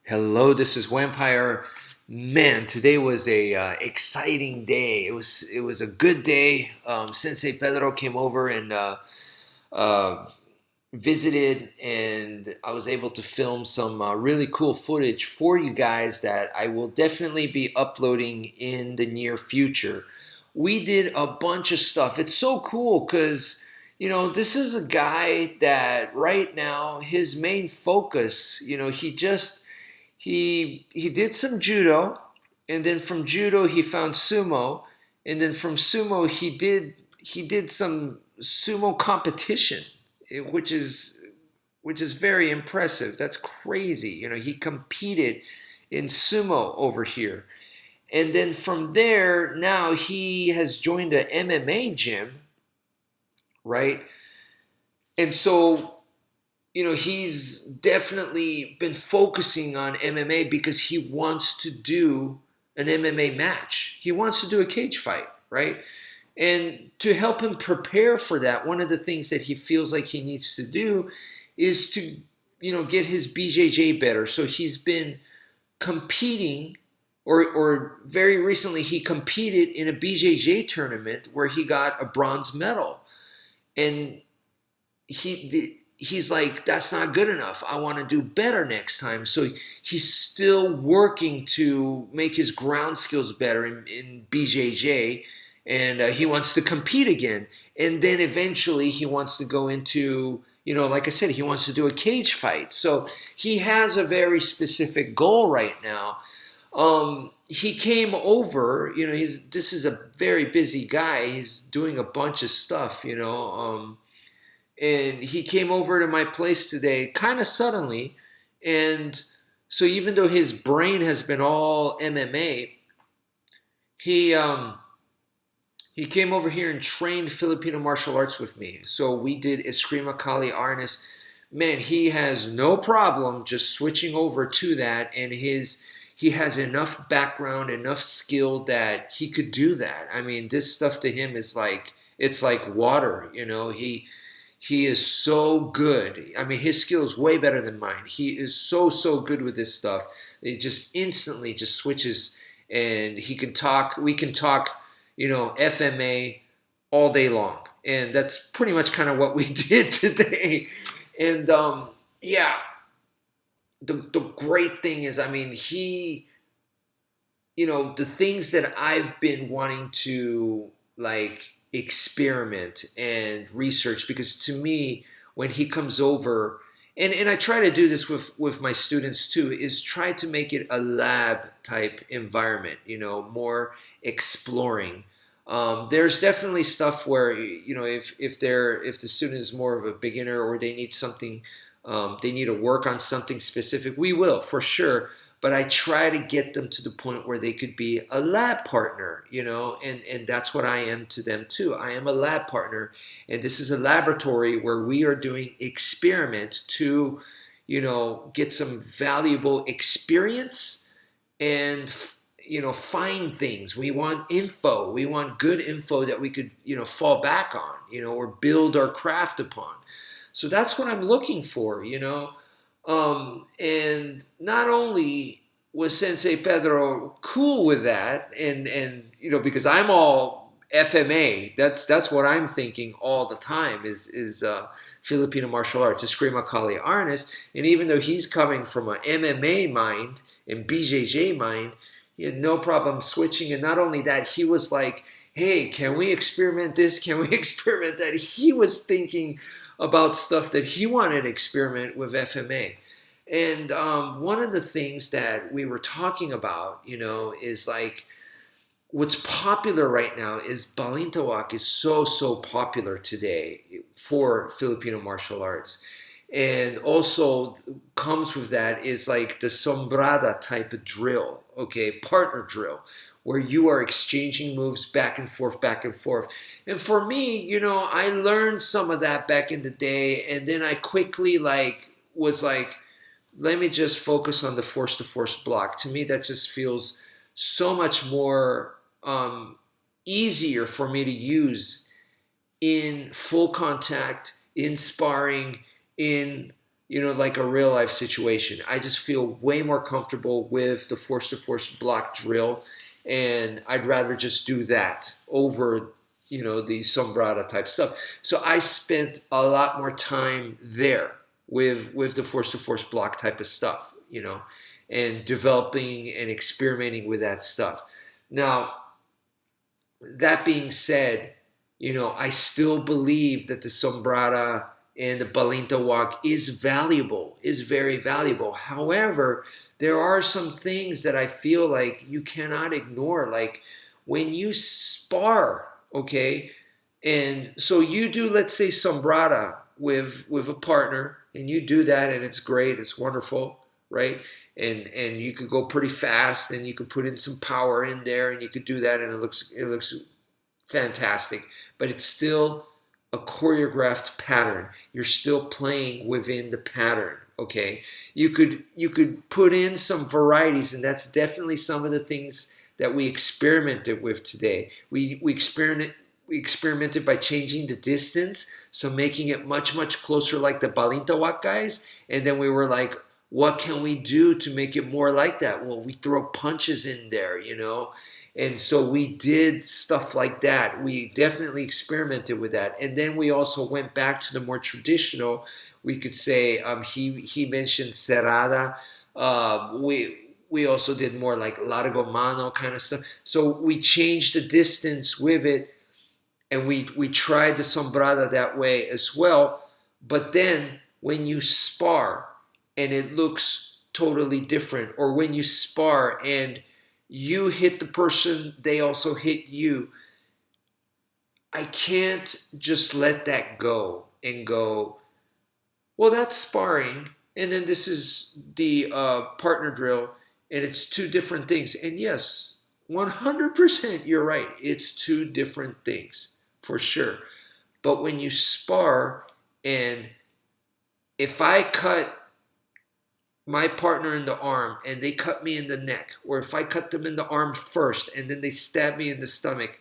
Hello, this is Wmpyr. Man, today was a exciting day. It was a good day. Sensei Pedro came over and uh, visited, and I was able to film some really cool footage for you guys that I will definitely be uploading in the near future. We did a bunch of stuff. It's so cool because this is a guy that right now his main focus, he did some judo, and then from judo he found sumo, and then from sumo he did some sumo competition, which is very impressive. That's crazy. He competed in sumo over here, and then from there now he has joined a MMA gym, right? And so he's definitely been focusing on MMA because he wants to do an MMA match. He wants to do a cage fight, right? And to help him prepare for that, one of the things that he feels like he needs to do is to, get his BJJ better. So he's been competing, or very recently he competed in a BJJ tournament where he got a bronze medal. And he's like, that's not good enough. I want to do better next time. So he's still working to make his ground skills better in BJJ, and he wants to compete again. And then eventually he wants to go into, like I said, he wants to do a cage fight. So he has a very specific goal right now. He came over, this is a very busy guy. He's doing a bunch of stuff, and he came over to my place today kind of suddenly. And so even though his brain has been all MMA, he he came over here and trained Filipino martial arts with me. So we did Eskrima Kali Arnis. Man, he has no problem just switching over to that, and he has enough background, enough skill that he could do that. I mean, this stuff to him is like, it's like water. He is so good. I mean, his skill is way better than mine. He is so good with this stuff. It just instantly just switches, and he can talk. We can talk, FMA all day long, and that's pretty much kind of what we did today. And yeah, the great thing is, I mean, the things that I've been wanting to like experiment and research, because to me, when he comes over, and I try to do this with my students too, is try to make it a lab type environment, more exploring. There's definitely stuff where, if the student is more of a beginner, or they need something, they need to work on something specific, we will for sure. But I try to get them to the point where they could be a lab partner, and that's what I am to them too. I am a lab partner, and this is a laboratory where we are doing experiments to, get some valuable experience and, find things. We want info. We want good info that we could, fall back on, or build our craft upon. So that's what I'm looking for, and not only was Sensei Pedro cool with that, and because I'm all FMA, that's what I'm thinking all the time is Filipino martial arts, Eskrima Kali Arnis, and even though he's coming from an MMA mind and BJJ mind, he had no problem switching. And not only that, he was like, hey, can we experiment this? Can we experiment that? He was thinking about stuff that he wanted to experiment with FMA. And one of the things that we were talking about, is like, what's popular right now is Balintawak is so popular today for Filipino martial arts. And also comes with that is like the sombrada type of drill, okay, partner drill, where you are exchanging moves back and forth, back and forth. And for me, I learned some of that back in the day, and then I quickly was like, let me just focus on the force to force block. To me, that just feels so much more easier for me to use in full contact, in sparring, in like a real life situation. I just feel way more comfortable with the force to force block drill, and I'd rather just do that over, the sombrada type stuff. So I spent a lot more time there with the force to force block type of stuff, and developing and experimenting with that stuff. Now, that being said, I still believe that the sombrada and the balinta walk is valuable, is very valuable. However, there are some things that I feel like you cannot ignore. Like when you spar, okay, and so you do, let's say, sombrada with a partner, and you do that, and it's great, it's wonderful, right? And you could go pretty fast, and you could put in some power in there, and you could do that, and it looks fantastic. But it's still a choreographed pattern. You're still playing within the pattern. Okay, you could put in some varieties, and that's definitely some of the things that we experimented with today. We experimented by changing the distance, so making it much closer like the Balintawak guys, and then we were like, what can we do to make it more like that? Well, we throw punches in there, and so we did stuff like that. We definitely experimented with that, and then we also went back to the more traditional. We could say he mentioned serrada. We also did more like largo mano kind of stuff. So we changed the distance with it, and we tried the sombrada that way as well. But then when you spar and it looks totally different, or when you spar and you hit the person, they also hit you, I can't just let that go and go, well, that's sparring, and then this is the partner drill, and it's two different things. And yes, 100% you're right. It's two different things, for sure. But when you spar, and if I cut my partner in the arm and they cut me in the neck, or if I cut them in the arm first and then they stab me in the stomach,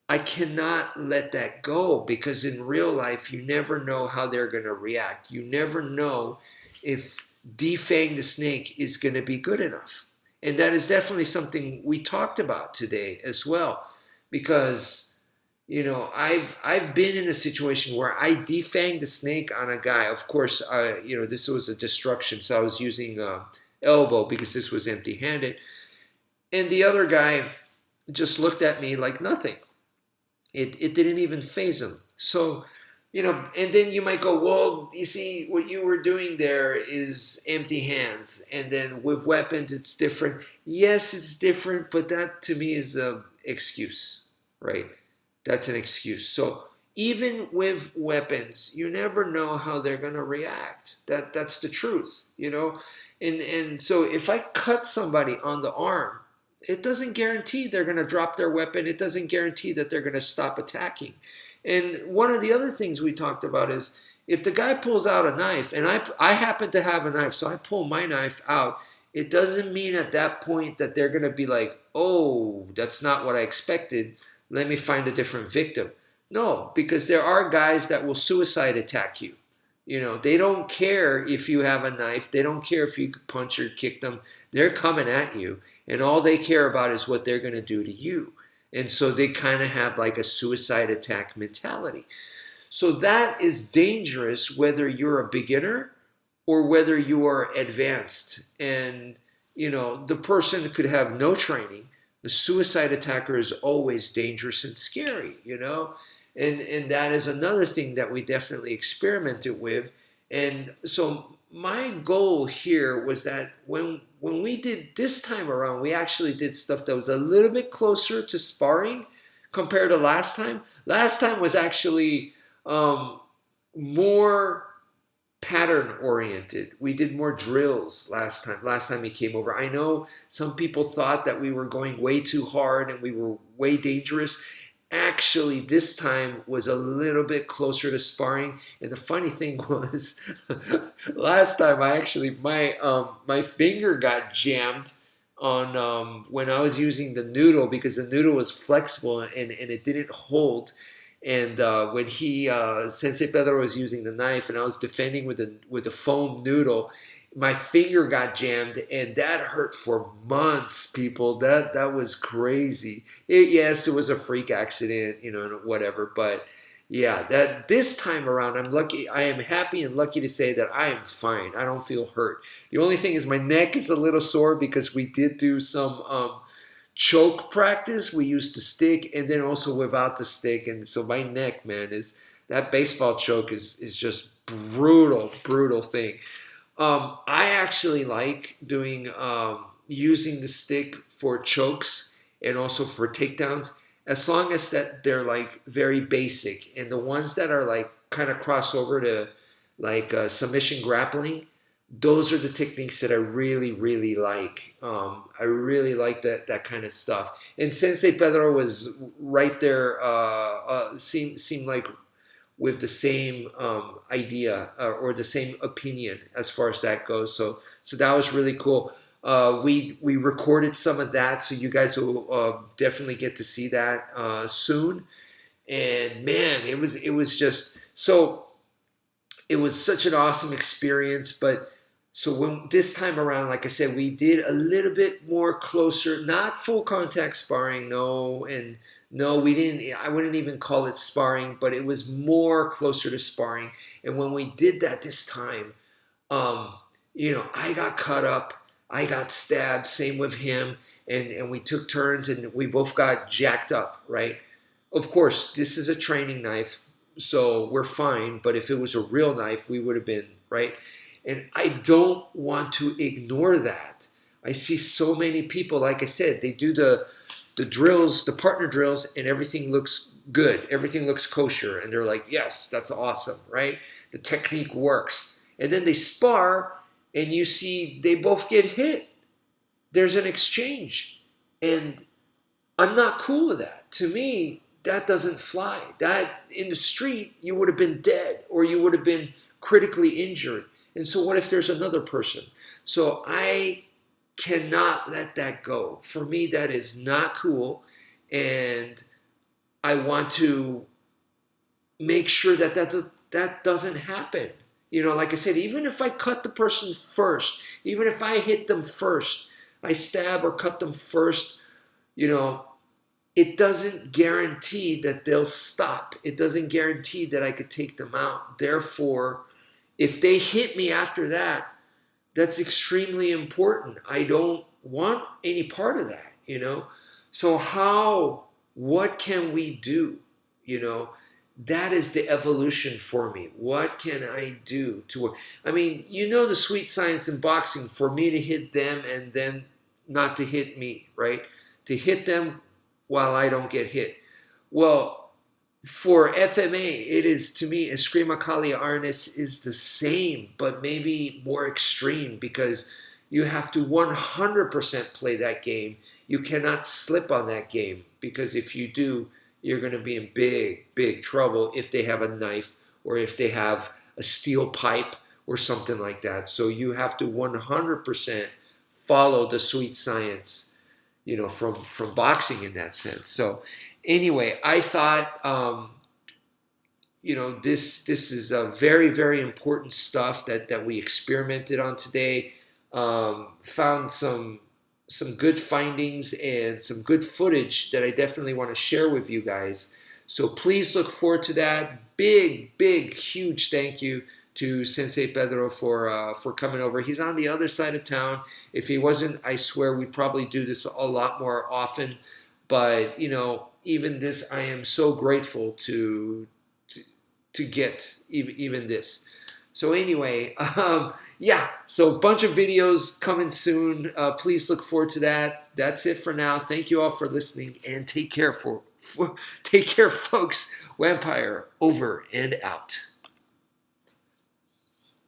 I cannot let that go, because in real life, you never know how they're going to react. You never know if defang the snake is going to be good enough. And that is definitely something we talked about today as well, because, I've been in a situation where I defanged the snake on a guy. Of course, this was a destruction, so I was using elbow because this was empty-handed. And the other guy just looked at me like nothing. It didn't even faze him. So, and then you might go, well, you see, what you were doing there is empty hands. And then with weapons, it's different. Yes, it's different, but that to me is an excuse, right? That's an excuse. So even with weapons, you never know how they're going to react. That's the truth, And so if I cut somebody on the arm, it doesn't guarantee they're going to drop their weapon. It doesn't guarantee that they're going to stop attacking. And one of the other things we talked about is if the guy pulls out a knife, and I happen to have a knife, so I pull my knife out, it doesn't mean at that point that they're going to be like, oh, that's not what I expected. Let me find a different victim. No, because there are guys that will suicide attack you. They don't care if you have a knife. They don't care if you punch or kick them. They're coming at you, and all they care about is what they're going to do to you. And so they kind of have like a suicide attack mentality. So that is dangerous whether you're a beginner or whether you are advanced. And, the person could have no training. The suicide attacker is always dangerous and scary, And that is another thing that we definitely experimented with. And so my goal here was that when we did this time around, we actually did stuff that was a little bit closer to sparring compared to last time. Last time was actually more pattern oriented. We did more drills last time he came over. I know some people thought that we were going way too hard and we were way dangerous. Actually, this time was a little bit closer to sparring. And the funny thing was, last time my finger got jammed on when I was using the noodle, because the noodle was flexible and it didn't hold. And when Sensei Pedro was using the knife, and I was defending with the foam noodle, my finger got jammed, and that hurt for months. People, that was crazy. Yes, it was a freak accident, whatever. But yeah, that this time around, I'm lucky. I am happy and lucky to say that I am fine. I don't feel hurt. The only thing is my neck is a little sore because we did do some choke practice. We used the stick and then also without the stick, and so my neck, man, is that baseball choke is just brutal thing. I actually like doing using the stick for chokes and also for takedowns, as long as that they're like very basic, and the ones that are like kind of cross over to like submission grappling, those are the techniques that I really like. I really like that kind of stuff. And Sensei Pedro was right there. Seemed like with the same idea or the same opinion as far as that goes. So that was really cool. We recorded some of that, so you guys will definitely get to see that soon. And man, it was just so. It was such an awesome experience. But so when this time around, like I said, we did a little bit more closer, not full contact sparring, no, and no, we didn't. I wouldn't even call it sparring, but it was more closer to sparring. And when we did that this time, um, I got cut up, I got stabbed, same with him, and we took turns, and we both got jacked up, right? Of course, this is a training knife, so we're fine. But if it was a real knife, we would have been, right? And I don't want to ignore that. I see so many people, like I said, they do the drills, the partner drills, and everything looks good. Everything looks kosher. And they're like, yes, that's awesome, right? The technique works. And then they spar, and you see they both get hit. There's an exchange. And I'm not cool with that. To me, that doesn't fly. That in the street, you would have been dead, or you would have been critically injured. And so what if there's another person? So I cannot let that go. For me, that is not cool. And I want to make sure that that doesn't happen. Like I said, even if I cut the person first, even if I hit them first, I stab or cut them first, it doesn't guarantee that they'll stop. It doesn't guarantee that I could take them out. Therefore, if they hit me after that, that's extremely important. I don't want any part of that. So what can we do? That is the evolution for me. What can I do the sweet science in boxing for me to hit them and then not to hit me, right? To hit them while I don't get hit. Well, for FMA, it is, to me, Eskrima Kalia Arnis is the same, but maybe more extreme, because you have to 100% play that game. You cannot slip on that game, because if you do, you're going to be in big trouble if they have a knife or if they have a steel pipe or something like that. So you have to 100% follow the sweet science, from boxing in that sense. So anyway, I thought, this is a very important stuff that we experimented on today. Found some good findings and some good footage that I definitely want to share with you guys. So please look forward to that. Big, huge thank you to Sensei Pedro for coming over. He's on the other side of town. If he wasn't, I swear we'd probably do this a lot more often. But even this, I am so grateful to get even this. So anyway, so a bunch of videos coming soon. Please look forward to that. That's it for now. Thank you all for listening, and take care, folks. Wmpyr over and out.